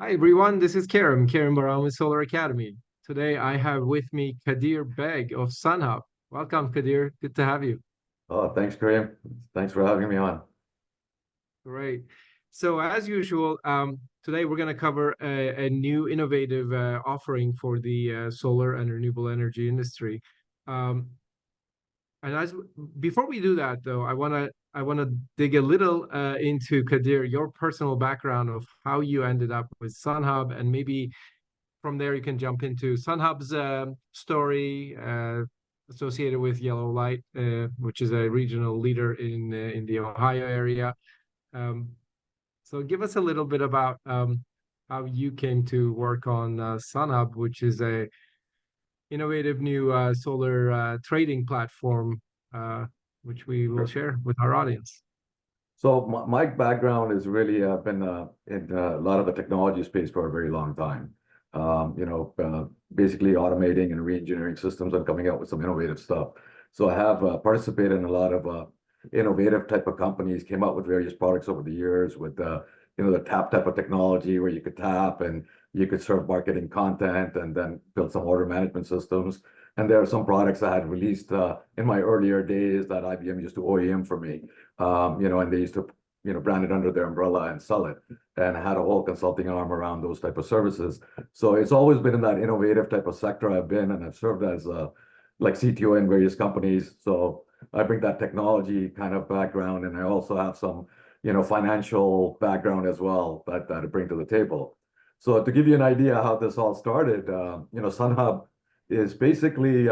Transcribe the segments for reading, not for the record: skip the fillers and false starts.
Hi everyone, this is Kerim Baran of SolarAcademy. Today I have with me Kadeer Beg of Sunhub. Welcome, Kadeer. Good to have you. Oh, thanks, Kareem. Thanks for having me on. Great. So as usual, today we're going to cover a new innovative offering for the solar and renewable energy industry. Um, and as before we do that, though, I want to dig a little into Kadeer, your personal background of how you ended up with Sunhub, and maybe from there, you can jump into Sunhub's story associated with YellowLite, which is a regional leader in the Ohio area. Um, so give us a little bit about how you came to work on Sunhub, which is a innovative new solar trading platform, uh, which we will Sure. share with our audience. So my background is really been in a lot of the technology space for a very long time. Basically automating and re-engineering systems and coming out with some innovative stuff. So I have participated in a lot of innovative type of companies, came out with various products over the years with the tap type of technology where you could tap and you could serve marketing content and then build some order management systems. And there are some products I had released in my earlier days that IBM used to OEM for me. And they used to, brand it under their umbrella and sell it, and had a whole consulting arm around those type of services. So it's always been in that innovative type of sector I've been, and I've served as like CTO in various companies. So I bring that technology kind of background, and I also have some, financial background as well that I bring to the table. So to give you an idea how this all started, Sunhub is basically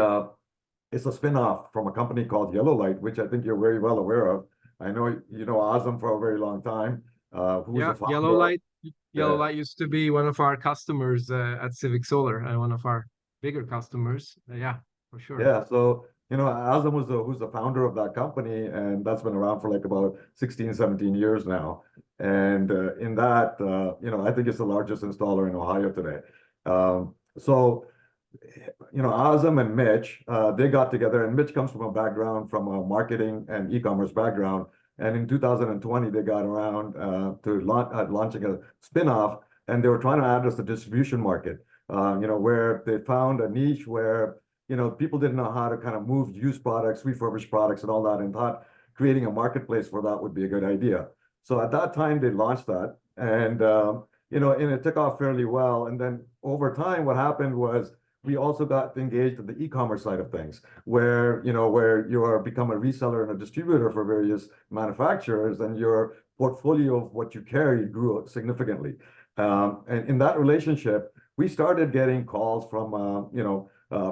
it's a spin-off from a company called YellowLite, which I think you're very well aware of. I know you know Azam for a very long time, who was Yeah, the founder. Yeah, YellowLite used to be one of our customers at Civic Solar and one of our bigger customers. Yeah, for sure. yeah. So, Azam was who's the founder of that company, and that's been around for like about 16, 17 years now. And in that, I think it's the largest installer in Ohio today. So Azam and Mitch, they got together, and Mitch comes from a background from a marketing and e-commerce background. And in 2020, they got around to launching a spin-off, and they were trying to address the distribution market, where they found a niche where, people didn't know how to kind of move used products, refurbished products, and all that, and thought creating a marketplace for that would be a good idea. So at that time, they launched that, and it took off fairly well. And then over time, what happened was we also got engaged in the e-commerce side of things, where you are become a reseller and a distributor for various manufacturers, and your portfolio of what you carry grew significantly. And in that relationship, we started getting calls from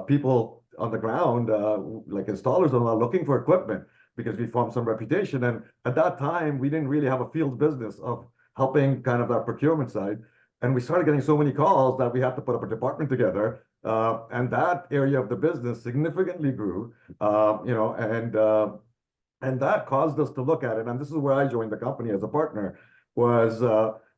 people on the ground, like installers, and looking for equipment because we formed some reputation. And at that time, we didn't really have a field business of helping kind of that procurement side. And we started getting so many calls that we had to put up a department together, and that area of the business significantly grew, and that caused us to look at it. And this is where I joined the company as a partner, was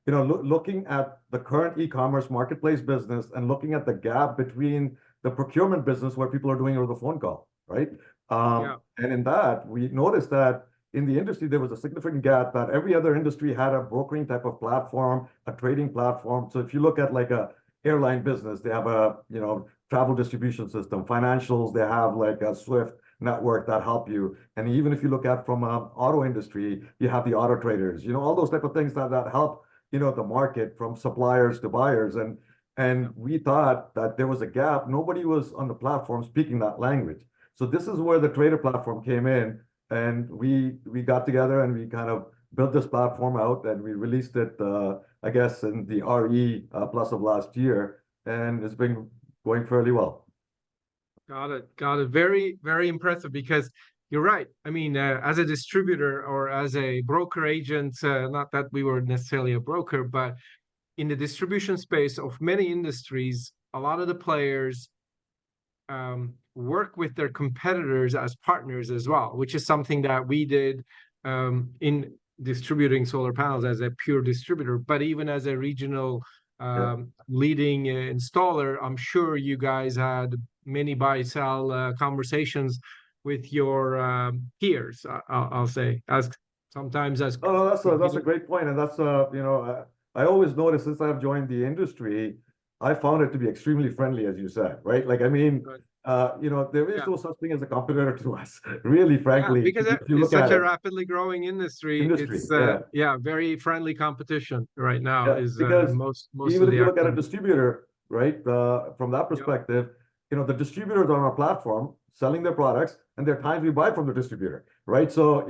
looking at the current e-commerce marketplace business and looking at the gap between the procurement business where people are doing it over the phone call, right? Yeah. And in that, we noticed that in the industry, there was a significant gap that every other industry had a brokering type of platform, a trading platform. So if you look at like a airline business, they have a, travel distribution system. Financials, they have like a Swift network that help you. And even if you look at from auto industry, you have the auto traders, all those type of things that help, the market from suppliers to buyers. And we thought that there was a gap. Nobody was on the platform speaking that language. So this is where the trader platform came in, and we got together and we kind of built this platform out, and we released it, I guess, in the RE plus of last year, and it's been going fairly well. Got it. Got it. Very, very impressive because you're right. I mean, as a distributor or as a broker agent, not that we were necessarily a broker, but in the distribution space of many industries, a lot of the players work with their competitors as partners as well, which is something that we did in distributing solar panels as a pure distributor, but even as a regional Yeah. leading installer, I'm sure you guys had many buy-sell conversations with your peers. I'll say, as sometimes as Oh, no, that's a you great point, and that's I always noticed since I've joined the industry, I found it to be extremely friendly, as you said, right? Like, I mean, But there is yeah, no such thing as a competitor to us, really, yeah, frankly. because If you it's look such at a it, rapidly growing industry. industry, It's yeah. yeah, very friendly competition right now Yeah, is because most even of if the you look at a activity. distributor, right, from that Yeah. perspective, the distributors on our platform selling their products, and there are times we buy from the distributor, right? So,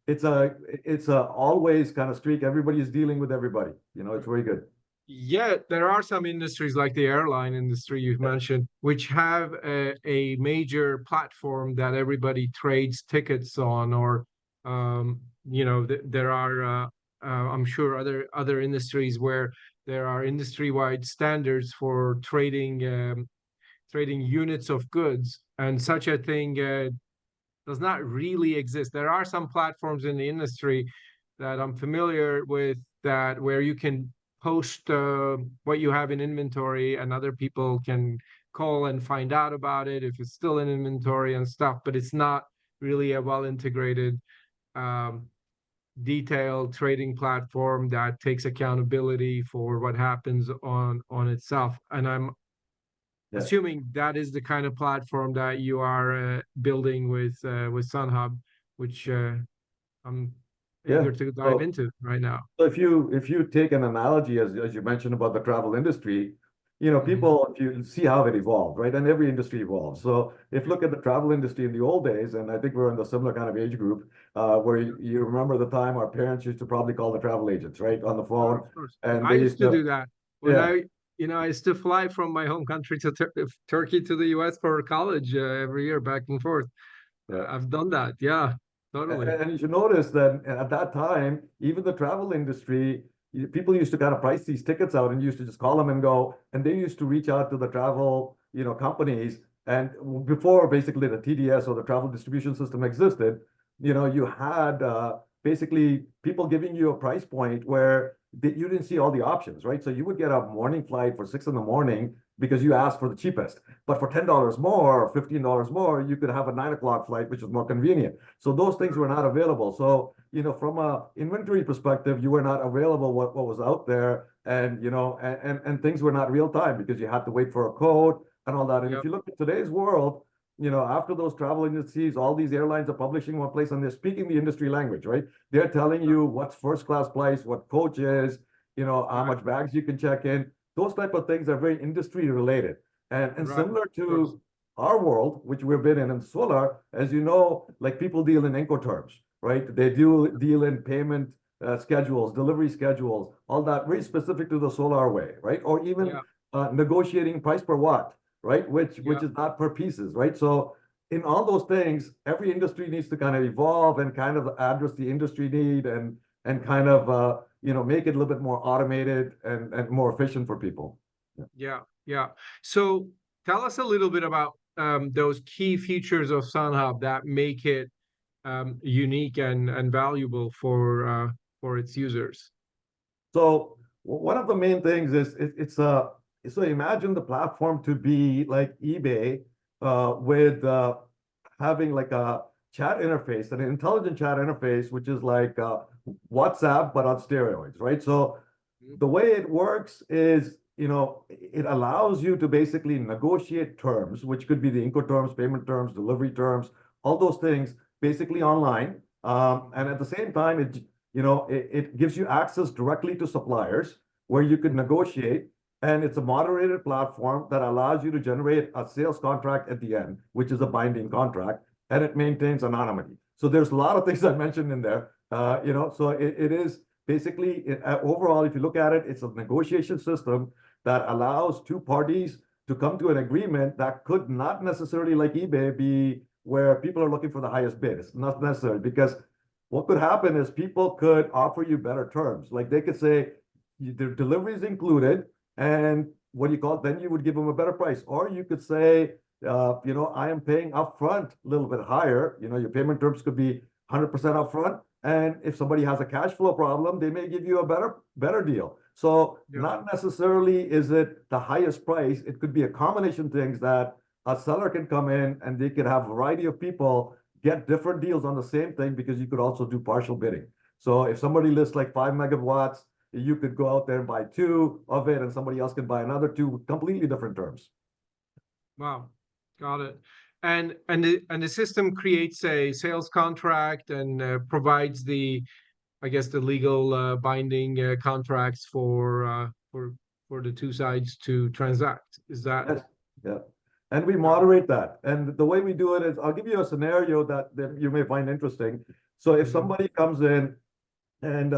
it's a always kind of streak. Everybody is dealing with everybody. It's very good. Yeah, there are some industries like the airline industry you've Yeah, mentioned, which have a major platform that everybody trades tickets on, or there are I'm sure other industries where there are industry-wide standards for trading units of goods, and such a thing does not really exist. There are some platforms in the industry that I'm familiar with that where you can post what you have in inventory and other people can call and find out about it if it's still in inventory and stuff, but it's not really a well integrated um, detailed trading platform that takes accountability for what happens on itself. And I'm yeah, assuming that is the kind of platform that you are building with Sunhub, which I'm yeah. eager to dive So into right now. So if you take an analogy as you mentioned about the travel industry, Mhm. people, if you see how it evolved, right? And every industry evolves. So if you look at the travel industry in the old days, and I think we're in the similar kind of age group, where you remember the time our parents used to probably call the travel agents, right, on the phone, Of course, and I they used used to to, do that when yeah, I used to fly from my home country to Turkey to the U.S. for college every year, back and forth. yeah. I've done that. Yeah, totally. And you should notice that at that time, even the travel industry, people used to kind of price these tickets out and used to just call them and go, and they used to reach out to the travel, companies. And before basically the TDS or the travel distribution system existed, you had basically people giving you a price point where you didn't see all the options, right? So you would get a morning flight for 6 in the morning because you asked for the cheapest. But for $10 more or $15 more, you could have a 9 o'clock flight, which is more convenient. So those things were not available. So, from a inventory perspective, you were not available what was out there. And, and things were not real time because you had to wait for a code and all that. And if Yep. you look at today's world, after those travel agencies, all these airlines are publishing one place and they're speaking the industry language, right? They're telling you what's first class price, what coach is, how Right. much bags you can check in. Those type of things are very industry related. And Right. similar Of course. to our world, which we've been in solar, as you know, like people deal in Incoterms, right? They do deal in payment schedules, delivery schedules, all that very specific to the solar way, right? Or even Yeah. negotiating price per watt, right? Which Yeah. is not per pieces, right? So in all those things, every industry needs to kind of evolve and kind of address the industry need and kind of make it a little bit more automated and more efficient for people. Yeah. Yeah. Yeah. So tell us a little bit about those key features of SunHub that make it unique and valuable for its users. So one of the main things is so imagine the platform to be like eBay with having like a chat interface, an intelligent chat interface, which is like WhatsApp but on steroids, right? So Mhm. the way it works is, it allows you to basically negotiate terms, which could be the Incoterms, payment terms, delivery terms, all those things basically online. And at the same time, it gives you access directly to suppliers where you could negotiate. And it's a moderated platform that allows you to generate a sales contract at the end, which is a binding contract, and it maintains anonymity. So there's a lot of things I mentioned in there. So it is basically overall, if you look at it, it's a negotiation system that allows two parties to come to an agreement that could not necessarily, like eBay, be where people are looking for the highest bid. It's not necessary because what could happen is people could offer you better terms. Like they could say the delivery is included, and what do you call it? Then you would give them a better price. Or you could say, I am paying upfront a little bit higher. Your payment terms could be 100% upfront. And if somebody has a cash flow problem, they may give you a better deal. So Yeah. not necessarily is it the highest price. It could be a combination of things that a seller can come in and they could have a variety of people get different deals on the same thing because you could also do partial bidding. So if somebody lists like 5 megawatts, you could go out there and buy two of it, and somebody else can buy another two with completely different terms. Wow, got it. And the system creates a sales contract and provides the, I guess, the legal binding contracts for the two sides to transact. Is that? Yes. Yeah. And we moderate that. And the way we do it is, I'll give you a scenario that you may find interesting. So if Mhm. somebody comes in and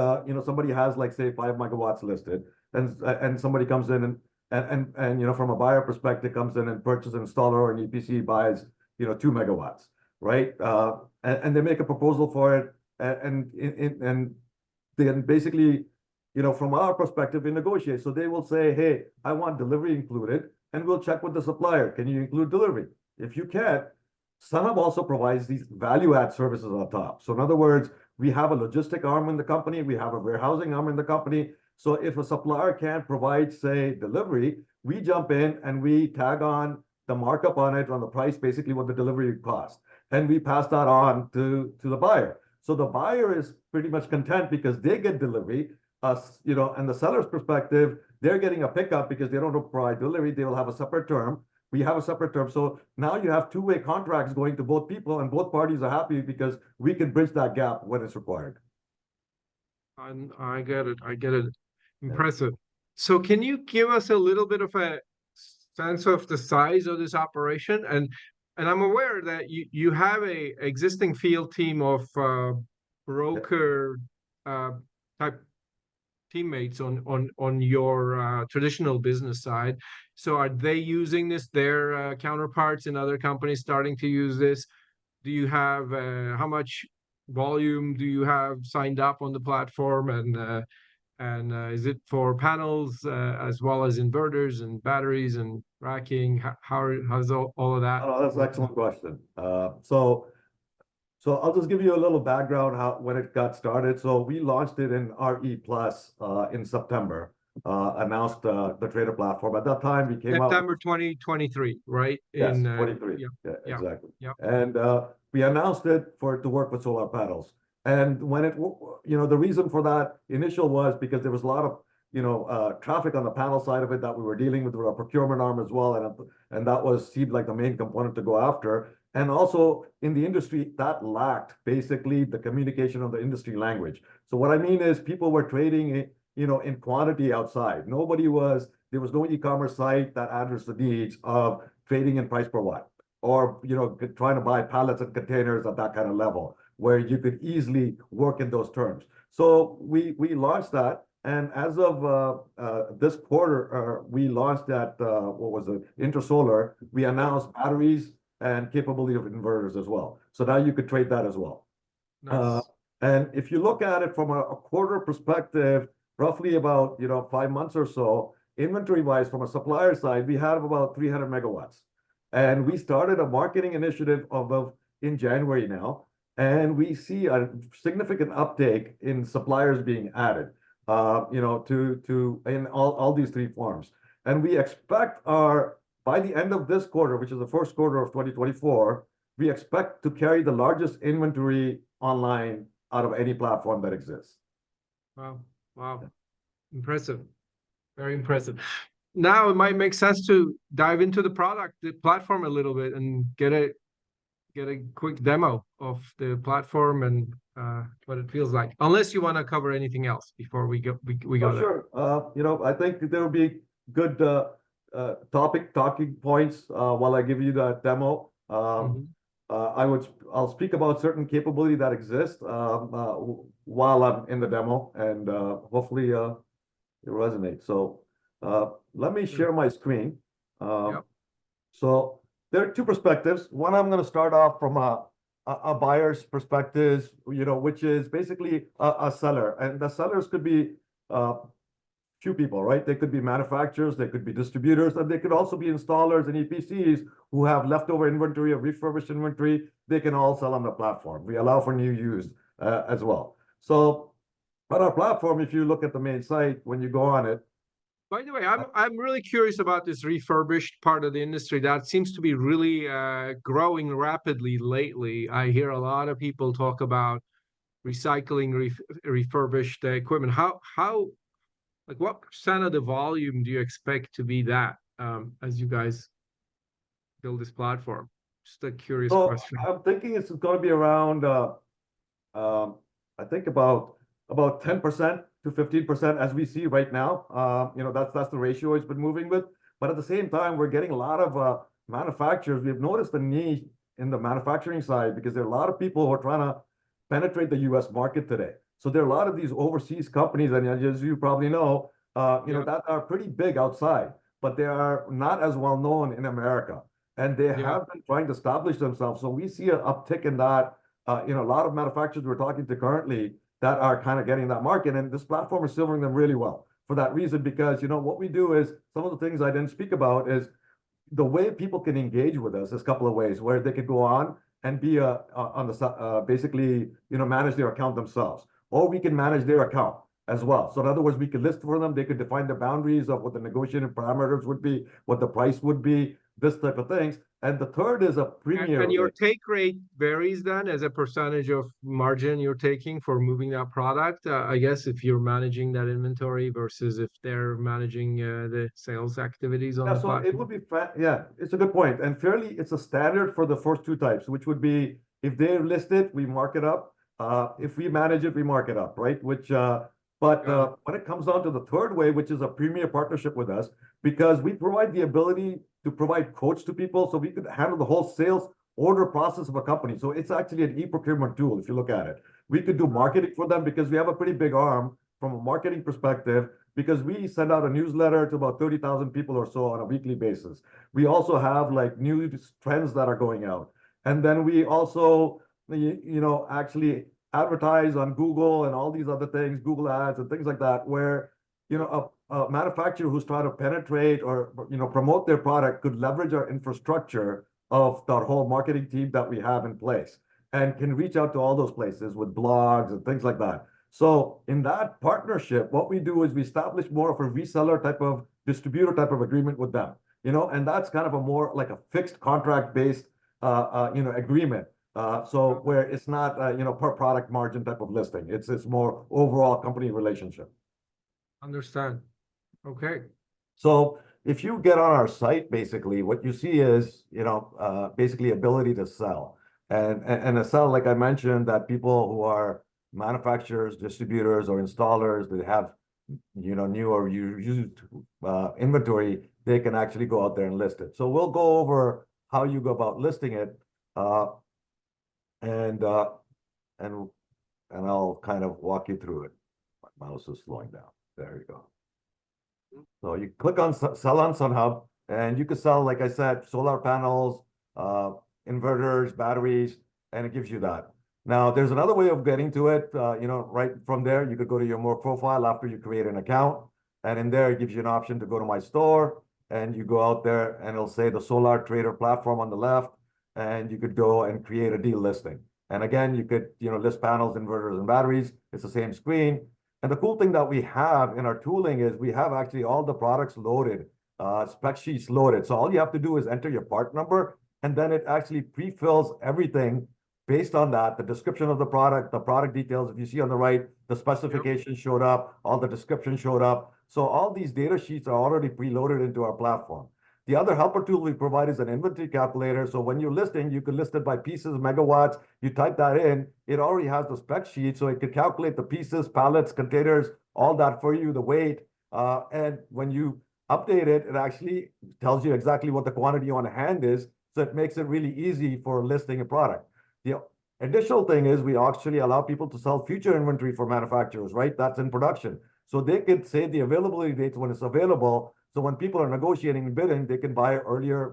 somebody has like say 5 megawatts listed, and somebody comes in and from a buyer perspective comes in and purchases an installer or an EPC buys 2 megawatts, right? And they make a proposal for it, and then basically, from our perspective, we negotiate. So they will say, hey, I want delivery included, and we'll check with the supplier. Can you include delivery? If you can't, Sunhub also provides these value add services on top. So in other words, we have a logistic arm in the company, we have a warehousing arm in the company. So if a supplier can't provide, say, delivery, we jump in and we tag on the markup on it, on the price, basically what the delivery cost. And we pass that on to the buyer. So the buyer is pretty much content because they get delivery. And the seller's perspective, they're getting a pickup because they don't provide delivery. They will have a separate term. We have a separate term. So now you have two-way contracts going to both people, and both parties are happy because we can bridge that gap when it's required. I get it. I get it. Yeah. Impressive. So can you give us a little bit of a sense of the size of this operation? And I'm aware that you have a existing field team of broker type teammates on your traditional business side. So are they using this? Their counterparts in other companies starting to use this? Do you have how much volume do you have signed up on the platform, and is it for panels as well as inverters and batteries and racking? How's all of that Oh, that's an working? excellent question. So I'll just give you a little background when it got started. So we launched it in RE Plus in September, announced the trader platform. At that time, we came out with September 2023, right? yes, In 23. yeah, Yeah, yeah, exactly. yeah. And we announced it to work with solar panels. And when the reason for that initial was because there was a lot of, traffic on the panel side of it that we were dealing with our procurement arm as well. And that seemed like the main component to go after. And also in the industry, that lacked basically the communication of the industry language. So what I mean is people were trading, in quantity outside. There was no e-commerce site that addressed the needs of trading in price per watt, or trying to buy pallets and containers at that kind of level where you could easily work in those terms. So we launched that, and as of this quarter, we launched that what was it, Intersolar. We announced batteries and capability of inverters as well. So now you could trade that as well. Uh, Nice. and if you look at it from a quarter perspective, roughly about 5 months or so, inventory wise from a supplier side, we have about 300 megawatts. And we started a marketing initiative in January now, and we see a significant uptake in suppliers being added, to in all these three forms. And we expect by the end of this quarter, which is the first quarter of 2024, we expect to carry the largest inventory online out of any platform that exists. Wow. Wow. Impressive. Very impressive. Now it might make sense to dive into the platform a little bit and get a quick demo of the platform and what it feels like. Unless you want to cover anything else before we go Oh, there. sure. I think there will be good talking points while I give you that demo. Mhm. I'll speak about certain capability that exists while I'm in the demo, and hopefully it resonates. So let me Sure. share my screen. Um, Yep. so there are two perspectives. One, I'm going to start off from a buyer's perspective, which is basically a seller, and the sellers could be few people, right? They could be manufacturers, they could be distributors, and they could also be installers and EPCs who have leftover inventory or refurbished inventory. They can all sell on the platform. We allow for new use as well. So on our platform, if you look at the main site, when you go on it. By the way, I'm really curious about this refurbished part of the industry that seems to be really growing rapidly lately. I hear a lot of people talk about recycling refurbished equipment. How Like what percent of the volume do you expect to be that as you guys build this platform? Just a curious So question. I'm thinking it's going to be around, um, I think about 10% to 15% as we see right now. That's the ratio it's been moving with. But at the same time, we're getting a lot of manufacturers. We've noticed the need in the manufacturing side because there are a lot of people who are trying to penetrate the U.S. market today. So there are a lot of these overseas companies, and as you probably know, Yeah, that are pretty big outside, but they are not as well known in America, and they yeah, have been trying to establish themselves. So we see an uptick in that. A lot of manufacturers we're talking to currently that are kind of getting that market, and this platform is serving them really well for that reason. Because what we do is some of the things I didn't speak about is the way people can engage with us is a couple of ways where they could go on and be on the basically manage their account themselves, or we can manage their account as well. So in other words, we could list for them. They could define the boundaries of what the negotiating parameters would be, what the price would be, this type of things. And the third is a and premier your rate. take rate varies then as a percentage of margin you're taking for moving that product. I guess if you're managing that inventory versus if they're managing the sales activities on Yeah, the so it platform. would be yeah, it's a good point. And fairly, it's a standard for the first two types, which would be if they list it, we mark it up. If we manage it, we mark it up, right? But Got it. when it comes down to the third way, which is a premier partnership with us, because we provide the ability to provide quotes to people, so we could handle the whole sales order process of a company. So it's actually an e-procurement tool, if you look at it. We could do marketing for them because we have a pretty big arm from a marketing perspective because we send out a newsletter to about 30,000 people or so on a weekly basis. We also have like new trends that are going out. And then we also, actually advertise on Google and all these other things, Google ads and things like that, where, a manufacturer who's trying to penetrate or, promote their product could leverage our infrastructure of that whole marketing team that we have in place and can reach out to all those places with blogs and things like that. So in that partnership, what we do is we establish more of a reseller type of distributor type of agreement with them, and that's kind of a more like a fixed contract based, agreement. So where it's not, per product margin type of listing. It's more overall company relationship. Understand. Okay. So if you get on our site, basically what you see is, basically ability to sell. And a sell, like I mentioned, that people who are manufacturers, distributors, or installers that have, new or used inventory, they can actually go out there and list it. So we'll go over how you go about listing it, uh, and uh, and and I'll kind of walk you through it. My mouse is slowing down. There you go. So you click on sell on Sunhub, and you could sell, like I said, solar panels, uh, inverters, batteries, and it gives you that. Now, there's another way of getting to it. Right from there, you could go to your more profile after you create an account, and in there, it gives you an option to go to my store, and you go out there, and it'll say the Solar Trader platform on the left, and you could go and create a deal listing. And again, you could, list panels, inverters, and batteries. It's the same screen. And the cool thing that we have in our tooling is we have actually all the products loaded, spec sheets loaded. So all you have to do is enter your part number, and then it actually pre-fills everything based on that, the description of the product details. If you see on the right, the Yep. specification showed up, all the description showed up. So all these data sheets are already preloaded into our platform. The other helper tool we provide is an inventory calculator. So when you're listing, you can list it by pieces, megawatts. You type that in, it already has the spec sheet. So it can calculate the pieces, pallets, containers, all that for you, the weight. And when you update it, it actually tells you exactly what the quantity on hand is. So it makes it really easy for listing a product. The additional thing is we actually allow people to sell future inventory for manufacturers, right? That's in production. So they could say the availability dates when it's available. So when people are negotiating and bidding, they can buy earlier,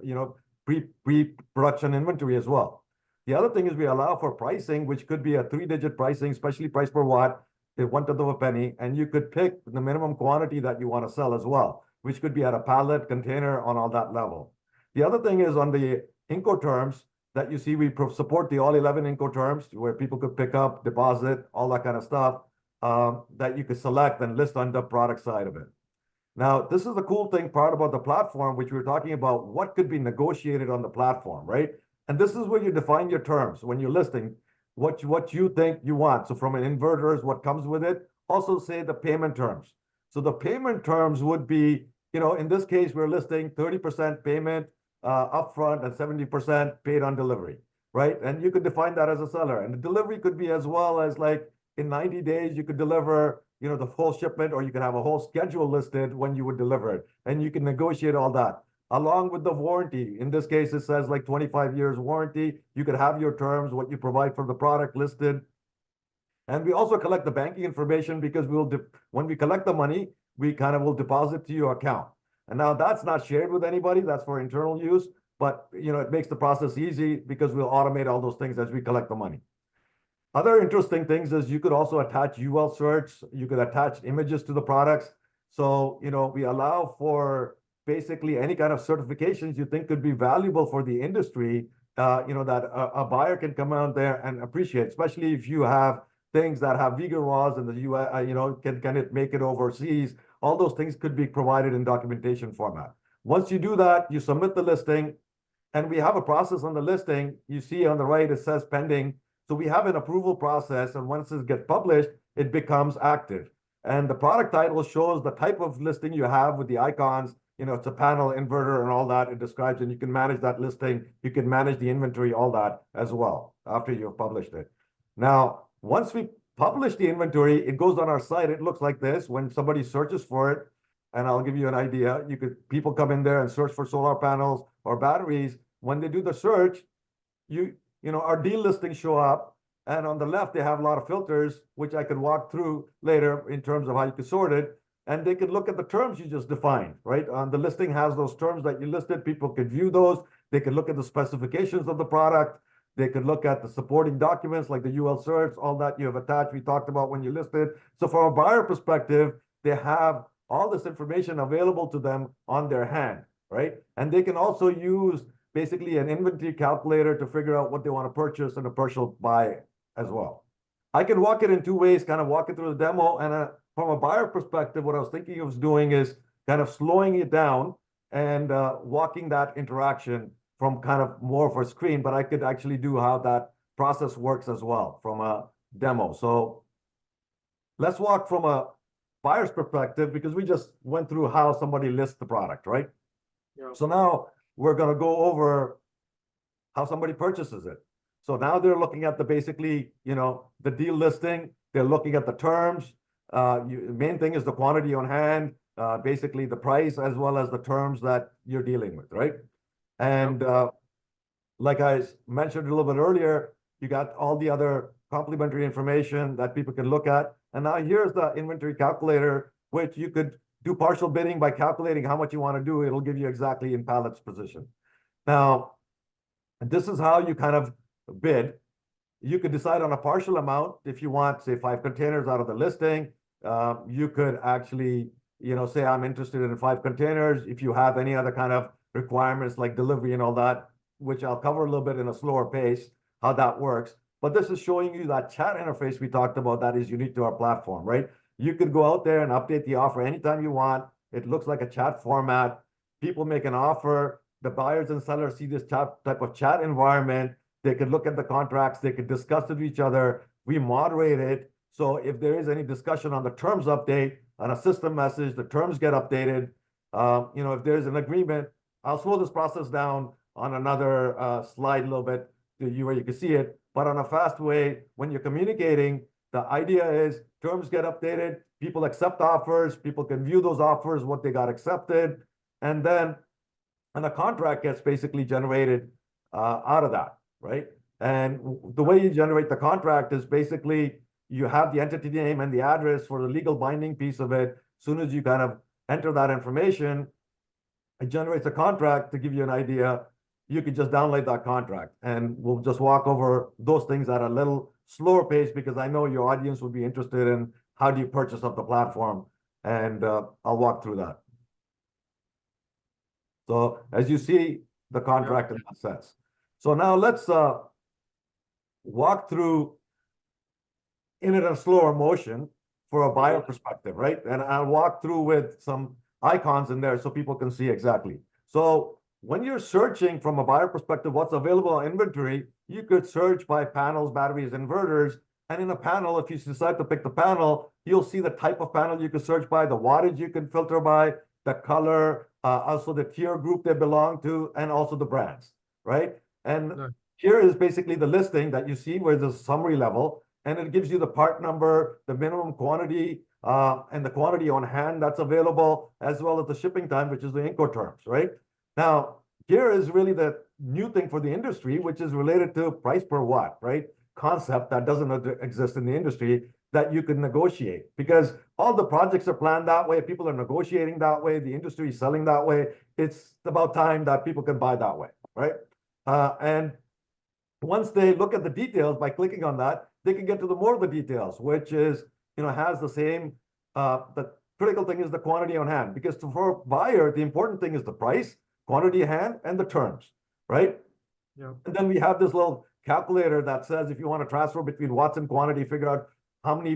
pre-production inventory as well. The other thing is we allow for pricing, which could be a 3-digit pricing, especially price per watt, 1/10 of a penny, and you could pick the minimum quantity that you want to sell as well, which could be at a pallet, container, on all that level. The other thing is on the Incoterms that you see, we support the all 11 Incoterms where people could pick up, deposit, all that kind of stuff, that you could select and list on the product side of it. Now, this is the cool thing part about the platform, which we were talking about what could be negotiated on the platform, right? And this is where you define your terms when you're listing what you think you want. So from an inverter is what comes with it. Also say the payment terms. So the payment terms would be, in this case, we're listing 30% payment upfront and 70% paid on delivery, right? And you could define that as a seller. And the delivery could be as well as like in 90 days, you could deliver, the full shipment, or you could have a whole schedule listed when you would deliver it. And you can negotiate all that. Along with the warranty. In this case, it says like 25 years warranty. You could have your terms, what you provide for the product listed. And we also collect the banking information because when we collect the money, we kind of will deposit to your account. And now that's not shared with anybody. That's for internal use. But, it makes the process easy because we'll automate all those things as we collect the money. Other interesting things is you could also attach UL certs. You could attach images to the products. So, we allow for basically any kind of certifications you think could be valuable for the industry, that a buyer can come out there and appreciate, especially if you have things that have vegan laws in the US, can it make it overseas? All those things could be provided in documentation format. Once you do that, you submit the listing, and we have a process on the listing. You see on the right, it says pending. So we have an approval process, and once it gets published, it becomes active. And the product title shows the type of listing you have with the icons. It's a panel, inverter, and all that. It describes, and you can manage that listing. You can manage the inventory, all that as well, after you've published it. Now, once we publish the inventory, it goes on our site. It looks like this when somebody searches for it. And I'll give you an idea. People come in there and search for solar panels or batteries. When they do the search, our deal listings show up. And on the left, they have a lot of filters, which I could walk through later in terms of how you could sort it. And they could look at the terms you just defined, right? The listing has those terms that you listed. People could view those. They could look at the specifications of the product. They could look at the supporting documents like the UL certs, all that you have attached. We talked about when you listed. So from a buyer perspective, they have all this information available to them on their hand, right? And they can also use basically an inventory calculator to figure out what they want to purchase and a partial buy as well. I can walk it in two ways, kind of walk it through the demo. And from a buyer perspective, what I was thinking of doing is kind of slowing it down and walking that interaction from kind of more of a screen, but I could actually do how that process works as well from a demo. So let's walk from a buyer's perspective, because we just went through how somebody lists the product, right? Yeah. So now we're going to go over how somebody purchases it. So now they're looking at basically, the deal listing. They're looking at the terms. Main thing is the quantity on hand, basically the price, as well as the terms that you're dealing with, right? And like I mentioned a little bit earlier, you got all the other complementary information that people can look at. And now here's the inventory calculator, which you could do partial bidding by calculating how much you want to do. It'll give you exactly in pallet's position. Now, this is how you kind of bid. You could decide on a partial amount. If you want, say, 5 containers out of the listing, you could actually, say I'm interested in 5 containers. If you have any other kind of requirements like delivery and all that, which I'll cover a little bit in a slower pace, how that works. But this is showing you that chat interface we talked about that is unique to our platform, right? You could go out there and update the offer anytime you want. It looks like a chat format. People make an offer. The buyers and sellers see this type of chat environment. They could look at the contracts. They could discuss it with each other. We moderate it. So if there is any discussion on the terms update, on a system message, the terms get updated. If there's an agreement, I'll slow this process down on another slide a little bit to you where you can see it. But on a fast way, when you're communicating, the idea is terms get updated, people accept offers, people can view those offers, what they got accepted, and then a contract gets basically generated out of that, right? And the way you generate the contract is basically you have the entity name and the address for the legal binding piece of it. As soon as you kind of enter that information, it generates a contract. To give you an idea, you could just download that contract, and we'll just walk over those things at a little slower pace because I know your audience would be interested in how do you purchase off the platform, and I'll walk through that. So as you see, the contract in that sense. So now let's walk through in a slower motion for a buyer perspective, right? And I'll walk through with some icons in there so people can see exactly. So when you're searching from a buyer perspective, what's available on inventory, you could search by panels, batteries, inverters, And in a panel, if you decide to pick the panel, you'll see the type of panel you can search by, the wattage you can filter by, the color, also the tier group they belong to, and also the brands, right? And No. here is basically the listing that you see where there's a summary level, and it gives you the part number, the minimum quantity, and the quantity on hand that's available, as well as the shipping time, which is the Incoterms, right? Now, here is really the new thing for the industry, which is related to price per watt, right? Concept that doesn't exist in the industry that you could negotiate, because all the projects are planned that way. People are negotiating that way. The industry is selling that way. It's about time that people can buy that way, right? And once they look at the details by clicking on that, they can get to the more of the details, which is, has the same, the critical thing is the quantity on hand, because for a buyer, the important thing is the price, quantity hand, and the terms, right? Yeah. And then we have this little calculator that says if you want to transfer between watts and quantity, figure out how many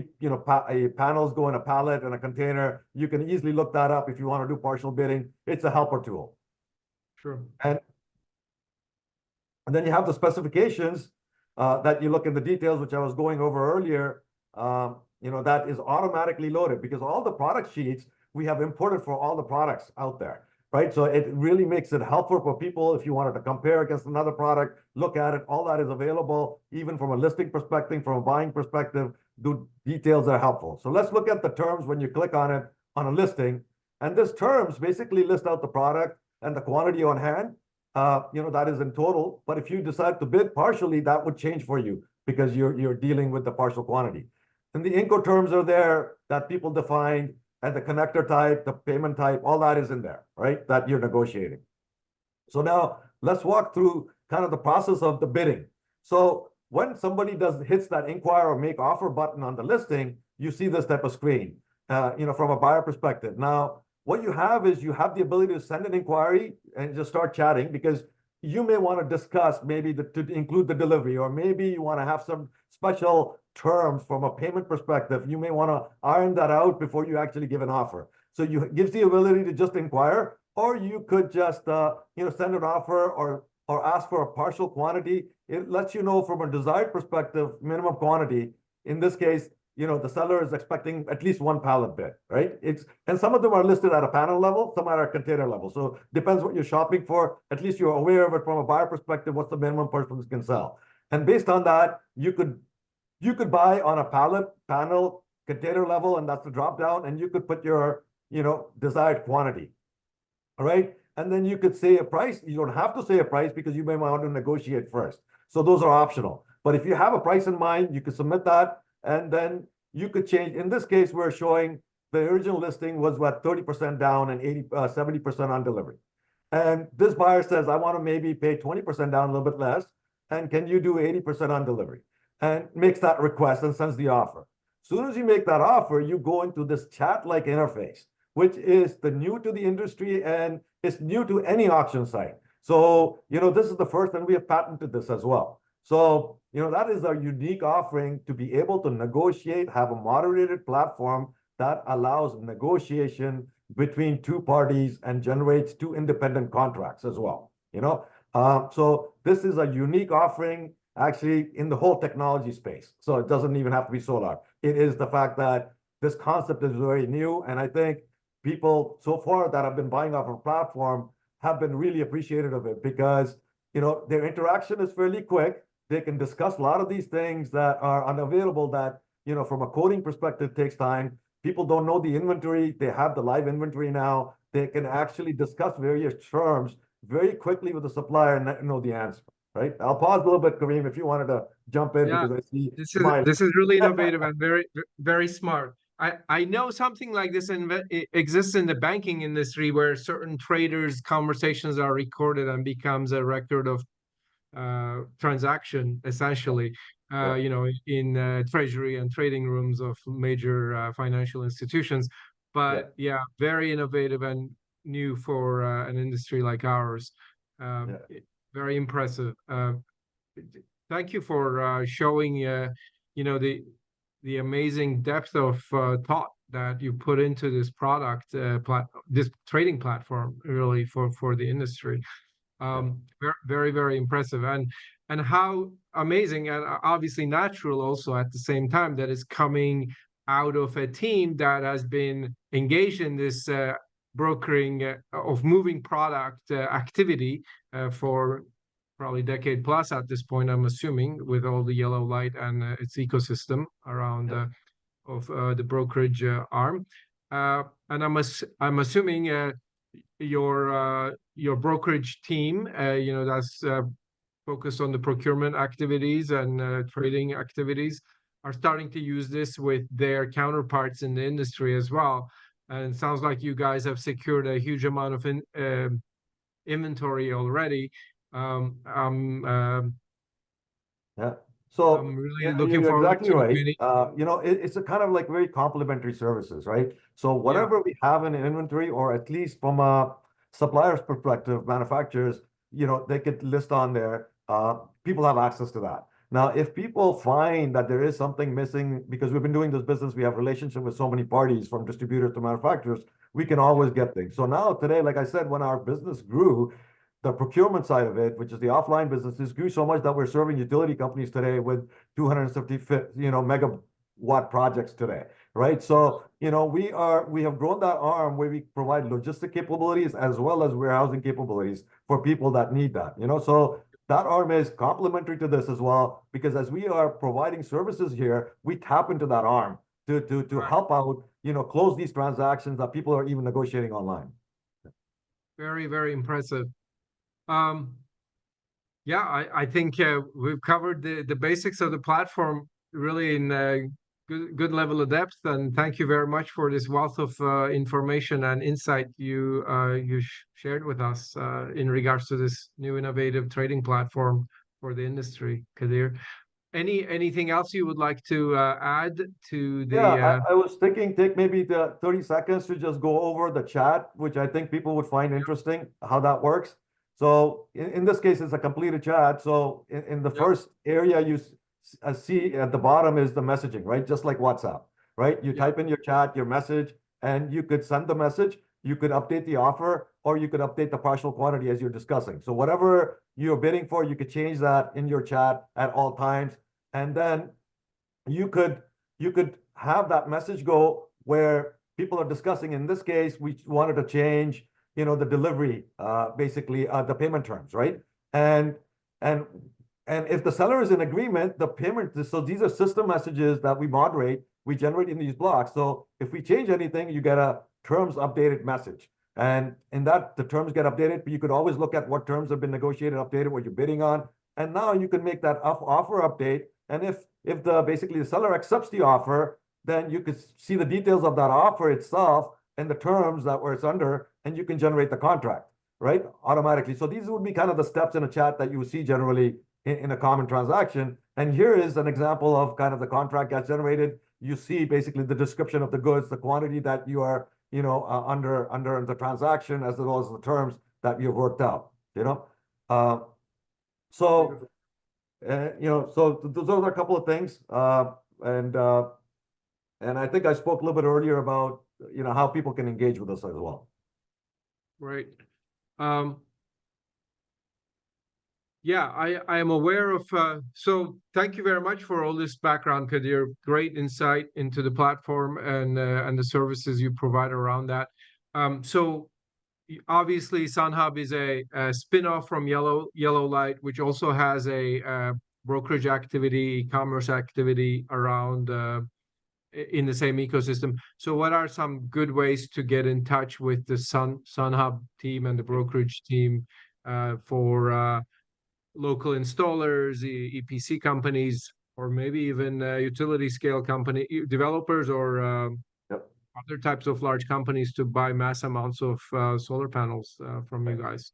panels go in a pallet and a container. You can easily look that up if you want to do partial bidding. It's a helper tool. Sure. And then you have the specifications that you look in the details, which I was going over earlier. That is automatically loaded because all the product sheets we have imported for all the products out there, right? So it really makes it helpful for people if you wanted to compare against another product, look at it. All that is available, even from a listing perspective, from a buying perspective. The details are helpful. So let's look at the terms when you click on it on a listing, and this terms basically list out the product and the quantity on hand. That is in total. But if you decide to bid partially, that would change for you because you're dealing with the partial quantity. And the Incoterms are there that people define, and the connector type, the payment type, all that is in there, right? That you're negotiating. So now let's walk through kind of the process of the bidding. So when somebody hits that inquire or make offer button on the listing, you see this type of screen, from a buyer perspective. Now, what you have is you have the ability to send an inquiry and just start chatting, because you may want to discuss maybe to include the delivery, or maybe you want to have some special terms from a payment perspective. You may want to iron that out before you actually give an offer. So it gives the ability to just inquire, or you could just send an offer or ask for a partial quantity. It lets you know from a desired perspective, minimum quantity. In this case, the seller is expecting at least one pallet bid, right? And some of them are listed at a panel level, some are at a container level. So depends what you're shopping for. At least you're aware of it from a buyer perspective, what's the minimum person can sell. And based on that, you could buy on a pallet, panel, container level, and that's the drop down, and you could put your, desired quantity, all right? And then you could say a price. You don't have to say a price because you may want to negotiate first. So those are optional. But if you have a price in mind, you could submit that, and then you could change. In this case, we're showing the original listing was 30% down and 70% on delivery. And this buyer says, I want to maybe pay 20% down, a little bit less, and can you do 80% on delivery? And makes that request and sends the offer. As soon as you make that offer, you go into this chat-like interface, which is the new to the industry, and it's new to any auction site. So, this is the first, and we have patented this as well. So, that is our unique offering to be able to negotiate, have a moderated platform that allows negotiation between two parties and generates two independent contracts as well. So this is a unique offering actually in the whole technology space. So it doesn't even have to be solar. It is the fact that this concept is very new, and I think people so far that have been buying off our platform have been really appreciative of it, because their interaction is fairly quick. They can discuss a lot of these things that are unavailable that from a coding perspective takes time. People don't know the inventory. They have the live inventory now. They can actually discuss various terms very quickly with the supplier and know the answer, right? I'll pause a little bit, Kareem, if you wanted to jump in, Yeah, because I see this is really innovative and very smart. I know something like this exists in the banking industry, where certain traders' conversations are recorded and becomes a record of transaction, essentially. Yeah. In treasury and trading rooms of major financial institutions. But yeah, very innovative and new for an industry like ours. Very impressive. Thank you for showing the amazing depth of thought that you put into this product, this trading platform, really for the industry. Very, very impressive. And and how amazing and obviously natural also at the same time that is coming out of a team that has been engaged in this brokering of moving product activity for probably decade plus at this point, I'm assuming, with all the YellowLite and its ecosystem around the brokerage arm. And I'm assuming your brokerage team, that's focused on the procurement activities and trading activities, are starting to use this with their counterparts in the industry as well. And it sounds like you guys have secured a huge amount of inventory already. Yeah. So I'm really yeah, looking you're forward exactly to right. getting. It's a kind of like very complementary services, right? So Yeah, whatever we have in inventory, or at least from a supplier's perspective, manufacturers, they could list on there. People have access to that. Now, if people find that there is something missing, because we've been doing this business, we have relationship with so many parties, from distributors to manufacturers, we can yeah, always get things. So now today, like I said, when our business grew, the procurement side of it, which is the offline businesses, grew so much that we're serving utility companies today with 250, megawatt projects today, right? So, we have grown that arm where we provide logistic capabilities as well as warehousing capabilities for people that need that, so that arm is complementary to this as well, because as we are providing services here, we tap into that arm to right. help out, close these transactions that people are even negotiating online. Very, very impressive. Um, yeah, I think we've covered the basics of the platform really in good level of depth. And thank you very much for this wealth of information and insight you shared with us in regards to this new innovative trading platform for the industry, Kadeer. Anything else you would like to add to Yeah, the I was thinking take maybe the 30 seconds to just go over the chat, which I think people would find interesting how that works. So in this case, it's a completed chat. So in the Yep, first area you see at the bottom is the messaging, right? Just like WhatsApp, right? You yep, type in your chat, your message, and you could send the message. You could update the offer, or you could update the partial quantity as you're discussing. So whatever you're bidding for, you could change that in your chat at all times. And then you could you could have that message go where people are discussing. In this case, we wanted to change, the delivery, basically, the payment terms, right? And and and if the seller is in agreement, the payment. So these are system messages that we moderate, we generate in these blocks. So if we change anything, you get a terms updated message. And in that, the terms get updated, but you could always look at what terms have been negotiated, updated, what you're bidding on. And now you can make that offer update. And if the basically the seller accepts the offer, then you could see the details of that offer itself and the terms that were it's under, and you can generate the contract, right? Automatically. So these would be kind of the steps in a chat that you would see generally in a common transaction. And here is an example of kind of the contract gets generated. You see basically the description of the goods, the quantity that you are, under the transaction, as well as the terms that you've worked out, Uh, so beautiful. those are a couple of things. And I think I spoke a little bit earlier about, how people can engage with us as well. Right. Um, Yeah, I am aware of. So thank you very much for all this background, Kadeer. Great insight into the platform and the services you provide around that. So obviously, Sunhub is a spin-off from YellowLite, which also has a brokerage activity, e-commerce activity around in the same ecosystem. So what are some good ways to get in touch with the Sunhub team and the brokerage team for local installers, EPC companies, or maybe even utility scale company developers or Yep. other types of large companies to buy mass amounts of solar panels from you guys?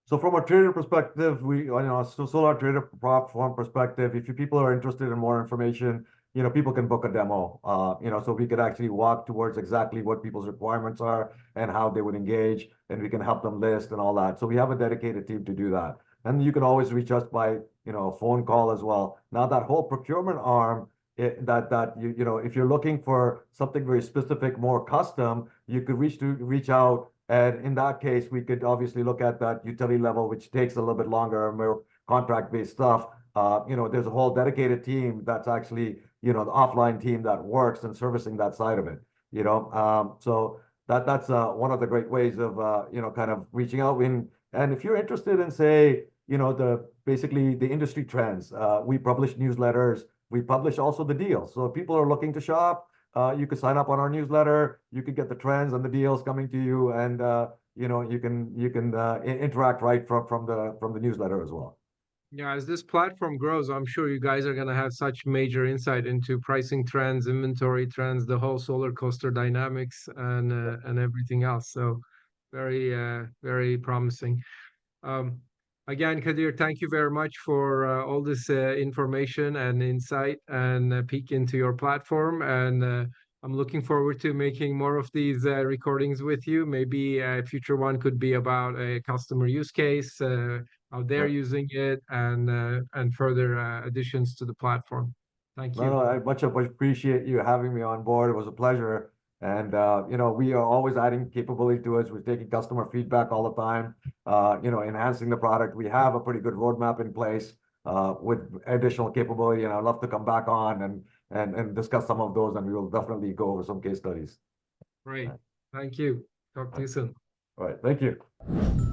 So from a trader perspective, so solar trader platform perspective, if you people are interested in more information, people can book a demo. So we could actually walk towards exactly what people's requirements are and how they would engage, and we can help them list and all that. So we have a dedicated team to do that. And you can always reach us by, a phone call as well. Now that whole procurement arm, that if you're looking for something very specific, more custom, you could reach out. And in that case, we could obviously look at that utility level, which takes a little bit longer and more contract-based stuff. There's a whole dedicated team that's actually, the offline team that works and servicing that side of it. So that's one of the great ways of kind of reaching out. And if you're interested in, say, basically the industry trends, we publish newsletters. We publish also the deals. So if people are looking to shop, you can sign up on our newsletter. You can get the trends and the deals coming to you, and you can interact right from the newsletter as well. Yeah, as this platform grows, I'm sure you guys are going to have such major insight into pricing trends, inventory trends, the whole solar coaster dynamics, and everything else. So very promising. Um, Again, Kadeer, thank you very much for all this information and insight and peek into your platform. And I'm looking forward to making more of these recordings with you. Maybe a future one could be about a customer use case, how they're Right. using it, and further additions to the platform. Thank No, you. no, I much appreciate you having me on board. It was a pleasure. And, we are always adding capability to us. We're taking customer feedback all the time, enhancing the product. We have a pretty good roadmap in place with additional capability. And I'd love to come back on and discuss some of those. And we will definitely go over some case studies. Great. Thank you. Talk to you soon. All right. Thank you.